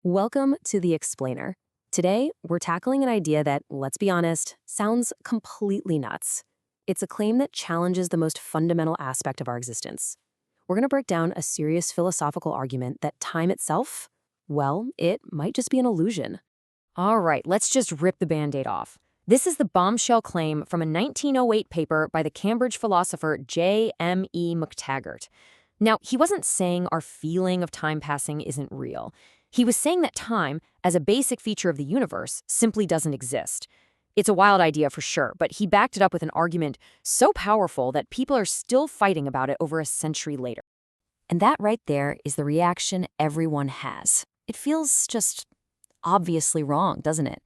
Welcome to The Explainer. Today, we're tackling an idea that, let's be honest, sounds completely nuts. It's a claim that challenges the most fundamental aspect of our existence. We're going to break down a serious philosophical argument that time itself, well, it might just be an illusion. All right, let's just rip the Band-Aid off. This is the bombshell claim from a 1908 paper by the Cambridge philosopher J.M.E. McTaggart. Now, he wasn't saying our feeling of time passing isn't real. He was saying that time, as a basic feature of the universe, simply doesn't exist. It's a wild idea for sure, but he backed it up with an argument so powerful that people are still fighting about it over a century later. And that right there is the reaction everyone has. It feels just obviously wrong, doesn't it?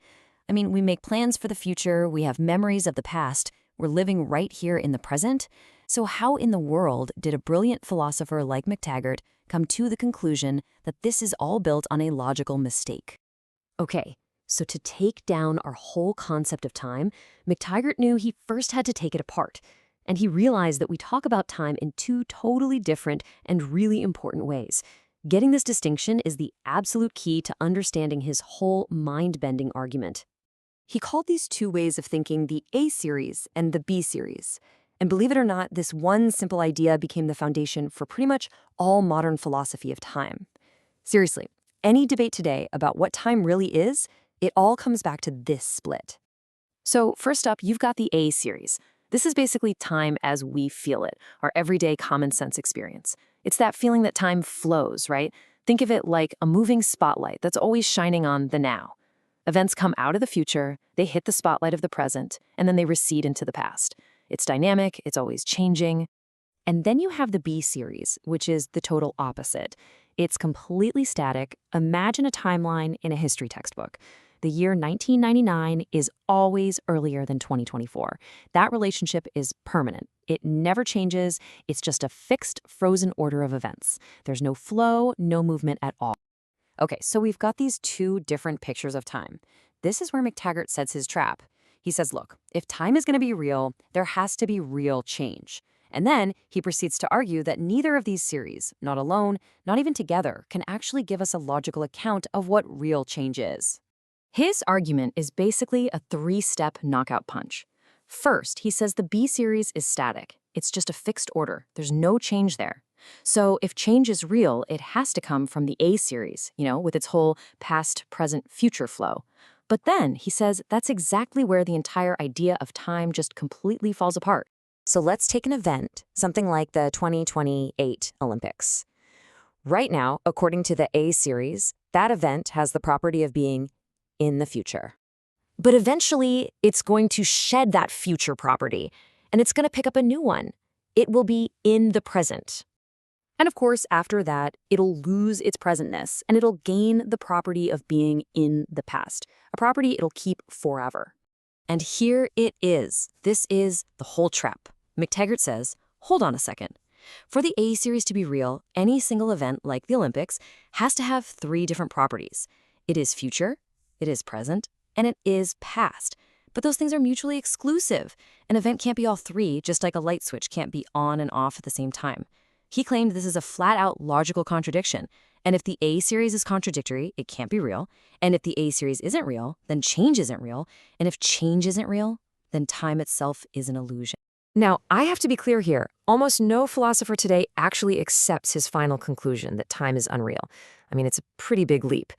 I mean, we make plans for the future, we have memories of the past, we're living right here in the present. So how in the world did a brilliant philosopher like McTaggart come to the conclusion that this is all built on a logical mistake? Okay, so to take down our whole concept of time, McTaggart knew he first had to take it apart. And he realized that we talk about time in two totally different and really important ways. Getting this distinction is the absolute key to understanding his whole mind-bending argument. He called these two ways of thinking the A series and the B series. And believe it or not, this one simple idea became the foundation for pretty much all modern philosophy of time. Seriously, any debate today about what time really is, it all comes back to this split. So first up, you've got the A series. This is basically time as we feel it, our everyday common sense experience. It's that feeling that time flows, right? Think of it like a moving spotlight that's always shining on the now. Events come out of the future, they hit the spotlight of the present, and then they recede into the past. It's dynamic, it's always changing. And then you have the B series, which is the total opposite. It's completely static. Imagine a timeline in a history textbook. The year 1999 is always earlier than 2024. That relationship is permanent. It never changes. It's just a fixed, frozen order of events. There's no flow, no movement at all. Okay, so we've got these two different pictures of time. This is where McTaggart sets his trap. He says, look, if time is going to be real, there has to be real change. And then he proceeds to argue that neither of these series, not alone, not even together, can actually give us a logical account of what real change is. His argument is basically a three-step knockout punch. First, he says the B series is static. It's just a fixed order. There's no change there. So if change is real, it has to come from the A series, with its whole past, present, future flow. But then, he says, that's exactly where the entire idea of time just completely falls apart. So let's take an event, something like the 2028 Olympics. Right now, according to the A series, that event has the property of being in the future. But eventually, it's going to shed that future property, and it's going to pick up a new one. It will be in the present. And of course, after that, it'll lose its presentness, and it'll gain the property of being in the past, a property it'll keep forever. And here it is. This is the whole trap. McTaggart says, hold on a second. For the A series to be real, any single event, like the Olympics, has to have three different properties. It is future, it is present, and it is past. But those things are mutually exclusive. An event can't be all three, just like a light switch can't be on and off at the same time. He claimed this is a flat-out logical contradiction. And if the A series is contradictory, it can't be real. And if the A series isn't real, then change isn't real. And if change isn't real, then time itself is an illusion. Now, I have to be clear here. Almost no philosopher today actually accepts his final conclusion that time is unreal. I mean, it's a pretty big leap.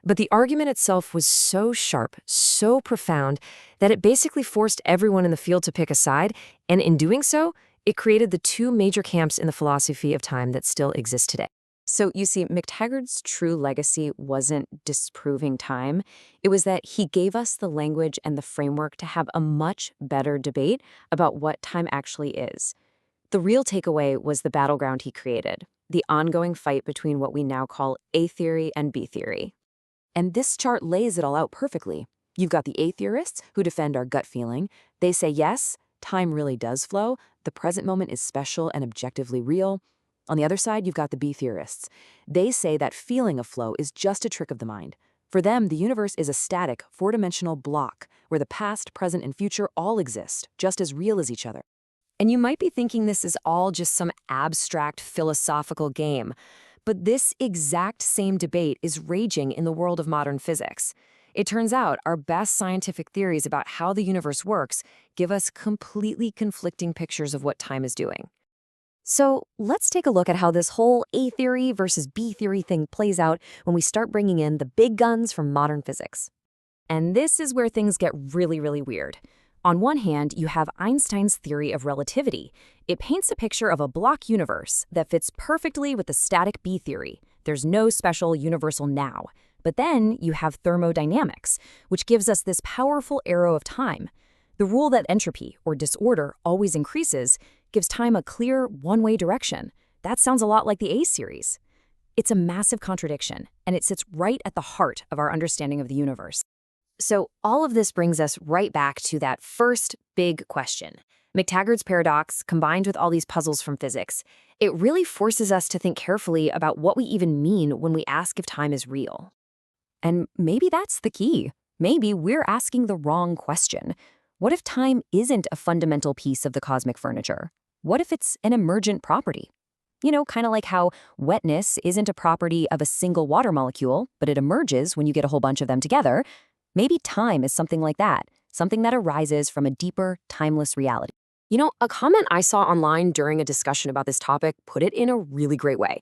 But the argument itself was so sharp, so profound, that it basically forced everyone in the field to pick a side. And in doing so, it created the two major camps in the philosophy of time that still exist today. So you see, McTaggart's true legacy wasn't disproving time. It was that he gave us the language and the framework to have a much better debate about what time actually is. The real takeaway was the battleground he created, the ongoing fight between what we now call A theory and B theory. And this chart lays it all out perfectly. You've got the A theorists who defend our gut feeling. They say, yes, time really does flow. The present moment is special and objectively real. On the other side, you've got the B theorists. They say that feeling of flow is just a trick of the mind. For them, the universe is a static, four-dimensional block where the past, present, and future all exist, just as real as each other. And you might be thinking this is all just some abstract philosophical game. But this exact same debate is raging in the world of modern physics. It turns out our best scientific theories about how the universe works give us completely conflicting pictures of what time is doing. So let's take a look at how this whole A theory versus B theory thing plays out when we start bringing in the big guns from modern physics. And this is where things get really, really weird. On one hand, you have Einstein's theory of relativity. It paints a picture of a block universe that fits perfectly with the static B theory. There's no special universal now. But then you have thermodynamics, which gives us this powerful arrow of time. The rule that entropy, or disorder, always increases gives time a clear, one-way direction. That sounds a lot like the A series. It's a massive contradiction, and it sits right at the heart of our understanding of the universe. So all of this brings us right back to that first big question. McTaggart's paradox, combined with all these puzzles from physics, it really forces us to think carefully about what we even mean when we ask if time is real. And maybe that's the key. Maybe we're asking the wrong question. What if time isn't a fundamental piece of the cosmic furniture? What if it's an emergent property? You know, kind of like how wetness isn't a property of a single water molecule, but it emerges when you get a whole bunch of them together. Maybe time is something like that, something that arises from a deeper, timeless reality. You know, a comment I saw online during a discussion about this topic put it in a really great way.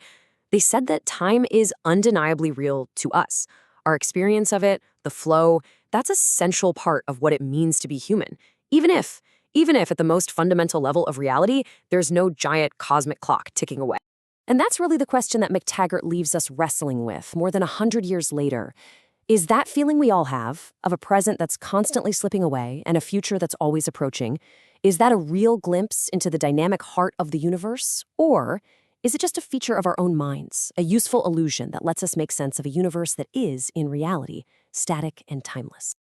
They said that time is undeniably real to us. Our experience of it, the flow, that's a central part of what it means to be human, even if at the most fundamental level of reality, there's no giant cosmic clock ticking away. And that's really the question that McTaggart leaves us wrestling with more than 100 years later. Is that feeling we all have, of a present that's constantly slipping away and a future that's always approaching, is that a real glimpse into the dynamic heart of the universe? Or is it just a feature of our own minds, a useful illusion that lets us make sense of a universe that is, in reality, static and timeless?